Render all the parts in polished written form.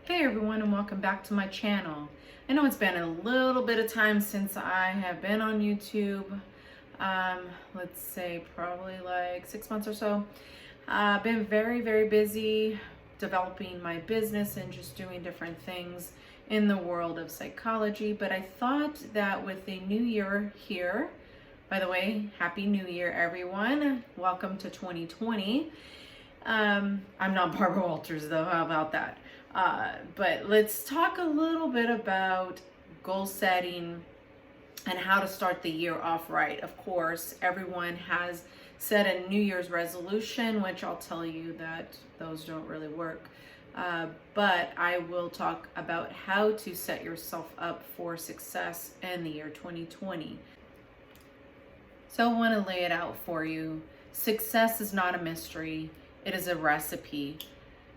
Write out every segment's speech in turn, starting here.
Hey everyone, and welcome back to my channel. I know it's been a little bit of time since I have been on YouTube. Let's say probably like 6 months or so. I've been very busy developing my business and just doing different things in the world of psychology. But I thought that with the new year here, by the way, Happy New Year everyone. Welcome to 2020. I'm not Barbara Walters though, how about that? But let's talk a little bit about goal setting and how to start the year off right. Of course, everyone has set a New Year's resolution, which I'll tell you that those don't really work. But I will talk about how to set yourself up for success in the year 2020. So I want to lay it out for you. Success is not a mystery. It is a recipe.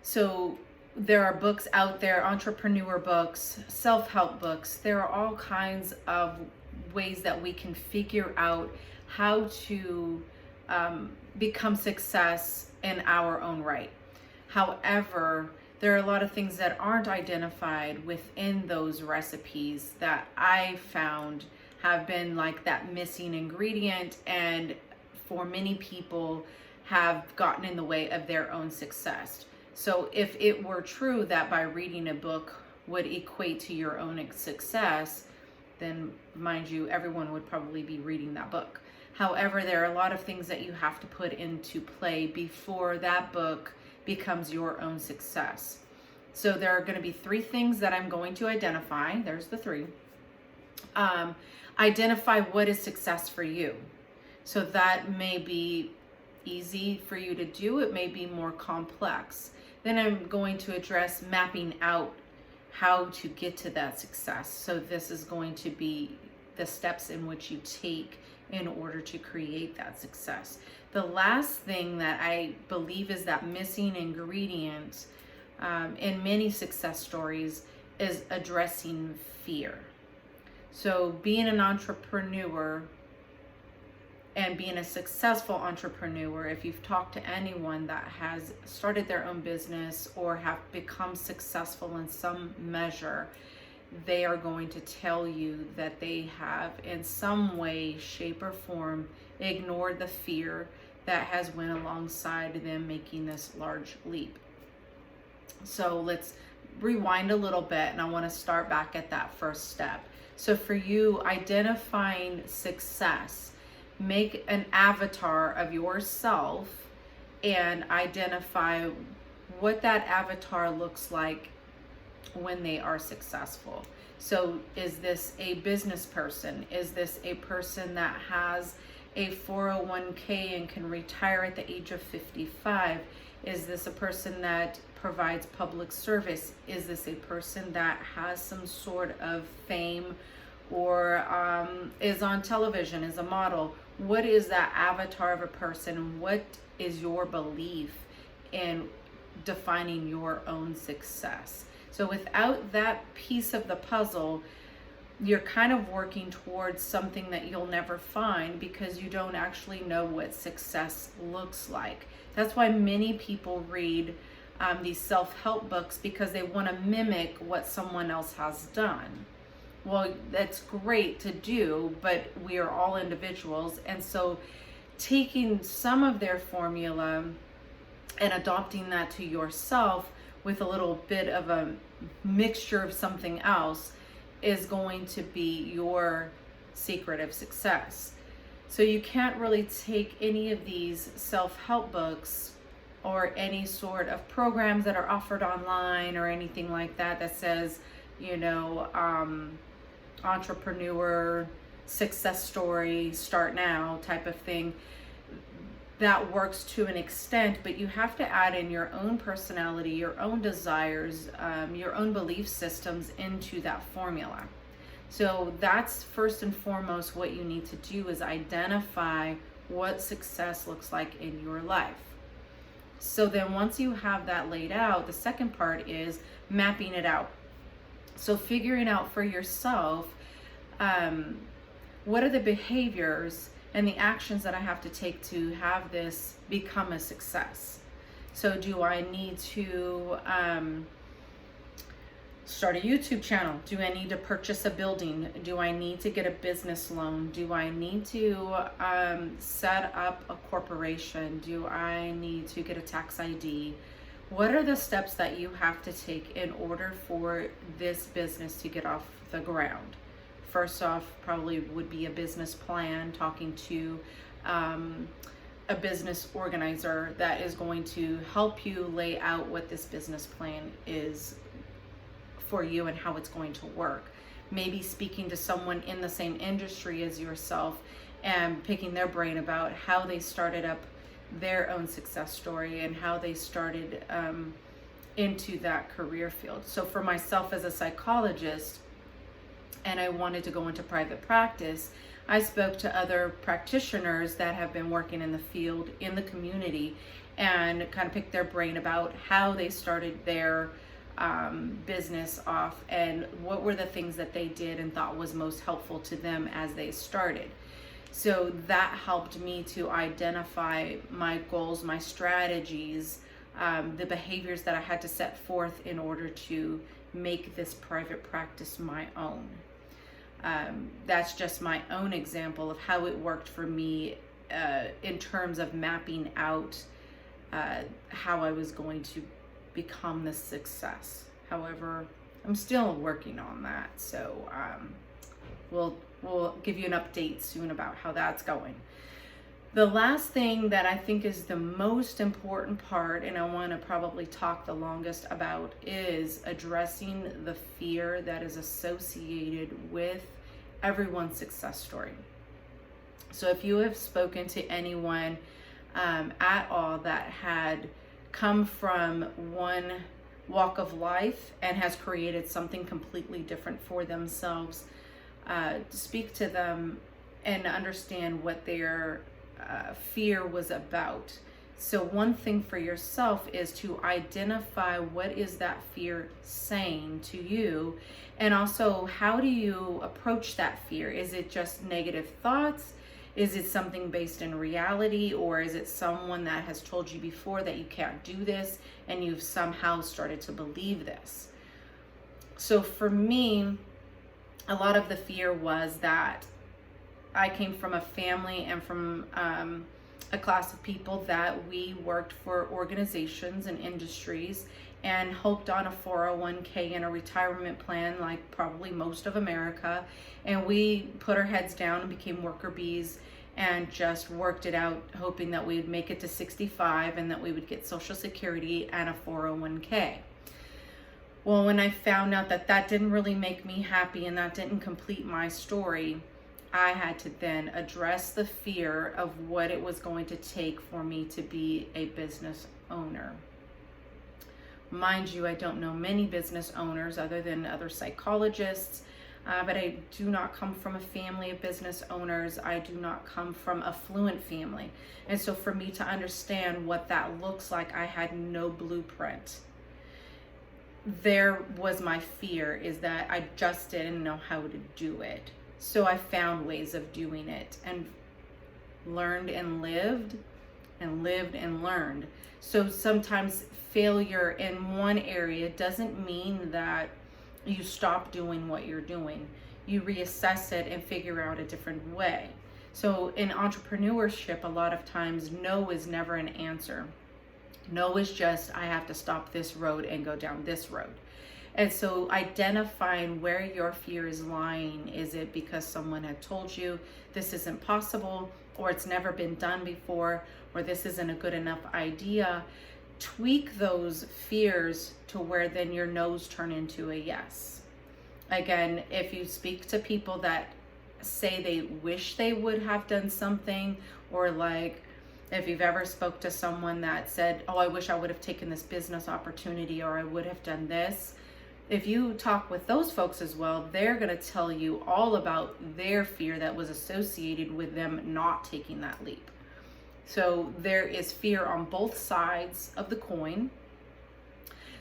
So there are books out there, entrepreneur books, self-help books. There are all kinds of ways that we can figure out how to become success in our own right. However, there are a lot of things that aren't identified within those recipes that I found have been like that missing ingredient, and for many people have gotten in the way of their own success. So if it were true that by reading a book would equate to your own success, then mind you, everyone would probably be reading that book. However, there are a lot of things that you have to put into play before that book becomes your own success. So there are going to be 3 things that I'm going to identify. There's the 3. Identify what is success for you. So that may be easy for you to do. It may be more complex. Then I'm going to address mapping out how to get to that success. So this is going to be the steps in which you take in order to create that success. The last thing that I believe is that missing ingredient in many success stories is addressing fear. So being an entrepreneur and being a successful entrepreneur, if you've talked to anyone that has started their own business or have become successful in some measure, they are going to tell you that they have in some way, shape, or form ignored the fear that has went alongside them making this large leap. So let's rewind a little bit, and I want to start back at that first step. So for you, identifying success, make an avatar of yourself and identify what that avatar looks like when they are successful. So is this a business person? Is this a person that has a 401k and can retire at the age of 55? Is this a person that provides public service? Is this a person that has some sort of fame or is on television, is a model? What is that avatar of a person? What is your belief in defining your own success? So without that piece of the puzzle, you're kind of working towards something that you'll never find because you don't actually know what success looks like. That's why many people read these self-help books, because they want to mimic what someone else has done. Well, that's great to do, but we are all individuals. And so taking some of their formula and adopting that to yourself with a little bit of a mixture of something else is going to be your secret of success. So you can't really take any of these self-help books or any sort of programs that are offered online or anything like that that says, entrepreneur success story, start now type of thing. That works to an extent, but you have to add in your own personality, your own desires, your own belief systems into that formula. So that's first and foremost what you need to do, is identify what success looks like in your life. So then once you have that laid out, the second part is mapping it out. So figuring out for yourself, what are the behaviors and the actions that I have to take to have this become a success? So do I need to start a YouTube channel? Do I need to purchase a building? Do I need to get a business loan? Do I need to set up a corporation? Do I need to get a tax ID? What are the steps that you have to take in order for this business to get off the ground? First off, probably would be a business plan, talking to a business organizer that is going to help you lay out what this business plan is for you and how it's going to work. Maybe speaking to someone in the same industry as yourself and picking their brain about how they started up their own success story and how they started into that career field. So for myself as a psychologist, and I wanted to go into private practice, I spoke to other practitioners that have been working in the field, in the community, and kind of picked their brain about how they started their business off and what were the things that they did and thought was most helpful to them as they started. So that helped me to identify my goals, my strategies, the behaviors that I had to set forth in order to make this private practice my own. That's just my own example of how it worked for me in terms of mapping out how I was going to become the success. However, I'm still working on that, so we'll give you an update soon about how that's going. The last thing that I think is the most important part, and I want to probably talk the longest about, is addressing the fear that is associated with everyone's success story. So if you have spoken to anyone at all that had come from one walk of life and has created something completely different for themselves, speak to them and understand what their fear was about. So one thing for yourself is to identify what is that fear saying to you, and also how do you approach that fear? Is it just negative thoughts? Is it something based in reality, or is it someone that has told you before that you can't do this and you've somehow started to believe this? So for me, a lot of the fear was that I came from a family and from a class of people that we worked for organizations and industries and hoped on a 401k and a retirement plan like probably most of America. And we put our heads down and became worker bees and just worked it out, hoping that we'd make it to 65 and that we would get Social Security and a 401k. Well, when I found out that that didn't really make me happy and that didn't complete my story, I had to then address the fear of what it was going to take for me to be a business owner. Mind you, I don't know many business owners other than other psychologists, but I do not come from a family of business owners. I do not come from a fluent family. And so for me to understand what that looks like, I had no blueprint. There was my fear, is that I just didn't know how to do it. So I found ways of doing it and learned and lived and lived and learned. So sometimes failure in one area doesn't mean that you stop doing what you're doing. You reassess it and figure out a different way. So in entrepreneurship, a lot of times no is never an answer. No is just, I have to stop this road and go down this road. And so identifying where your fear is lying, is it because someone had told you this isn't possible, or it's never been done before, or this isn't a good enough idea? Tweak those fears to where then your no's turn into a yes. Again, if you speak to people that say they wish they would have done something, or like if you've ever spoke to someone that said, oh, I wish I would have taken this business opportunity, or I would have done this. If you talk with those folks as well, they're going to tell you all about their fear that was associated with them not taking that leap. So there is fear on both sides of the coin.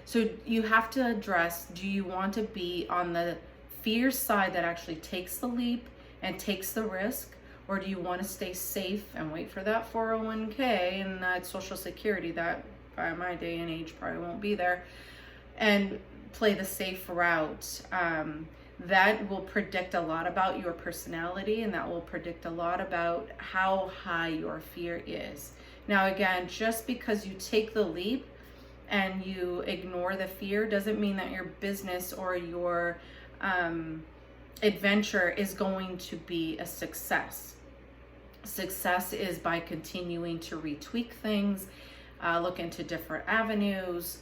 So you have to address, do you want to be on the fear side that actually takes the leap and takes the risk? Or do you want to stay safe and wait for that 401k and that Social Security that by my day and age probably won't be there? And play the safe route. That will predict a lot about your personality, and that will predict a lot about how high your fear is. Now, again, just because you take the leap and you ignore the fear doesn't mean that your business or your adventure is going to be a success. Success is by continuing to retweak things, look into different avenues,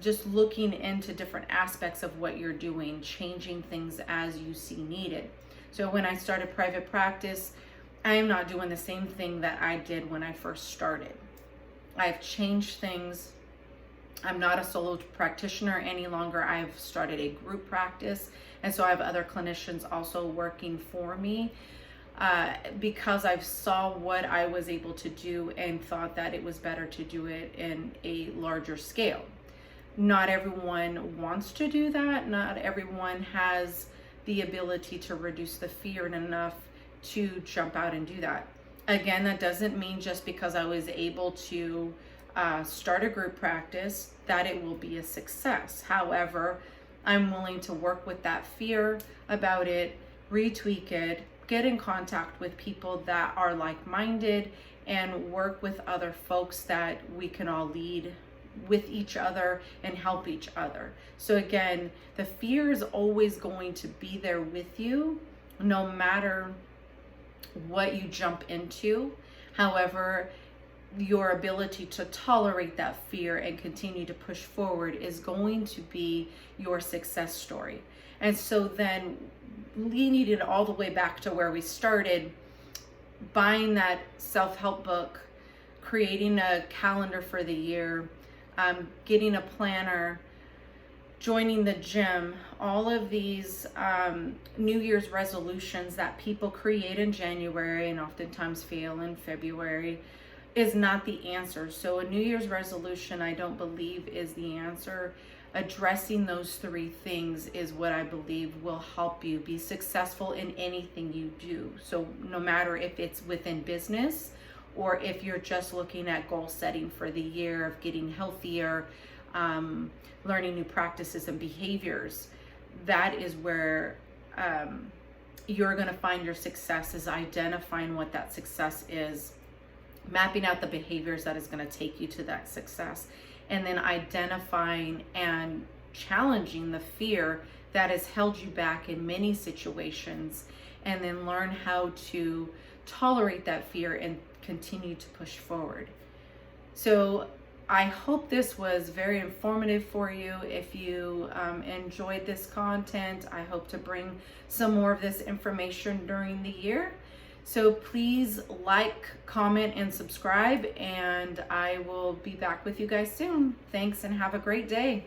just looking into different aspects of what you're doing, changing things as you see needed. So when I started private practice, I am not doing the same thing that I did when I first started. I've changed things. I'm not a solo practitioner any longer. I've started a group practice, and so I have other clinicians also working for me, because I saw what I was able to do and thought that it was better to do it in a larger scale. Not everyone wants to do that. Not everyone has the ability to reduce the fear enough to jump out and do that. Again, that doesn't mean just because I was able to start a group practice that it will be a success. However, I'm willing to work with that fear about it, retweak it, get in contact with people that are like-minded, and work with other folks that we can all lead with each other and help each other. So again, the fear is always going to be there with you, no matter what you jump into. However, your ability to tolerate that fear and continue to push forward is going to be your success story. And so then, leading it all the way back to where we started, buying that self-help book, creating a calendar for the year, getting a planner, joining the gym, all of these New Year's resolutions that people create in January and oftentimes fail in February is not the answer. So a New Year's resolution, I don't believe, is the answer. Addressing those three things is what I believe will help you be successful in anything you do. So no matter if it's within business or if you're just looking at goal setting for the year of getting healthier, learning new practices and behaviors, that is where you're going to find your success, is identifying what that success is, mapping out the behaviors that is going to take you to that success, and then identifying and challenging the fear that has held you back in many situations, and then learn how to tolerate that fear and continue to push forward. So I hope this was very informative for you. If you enjoyed this content, I hope to bring some more of this information during the year. So please like, comment, and subscribe, and I will be back with you guys soon. Thanks, and have a great day.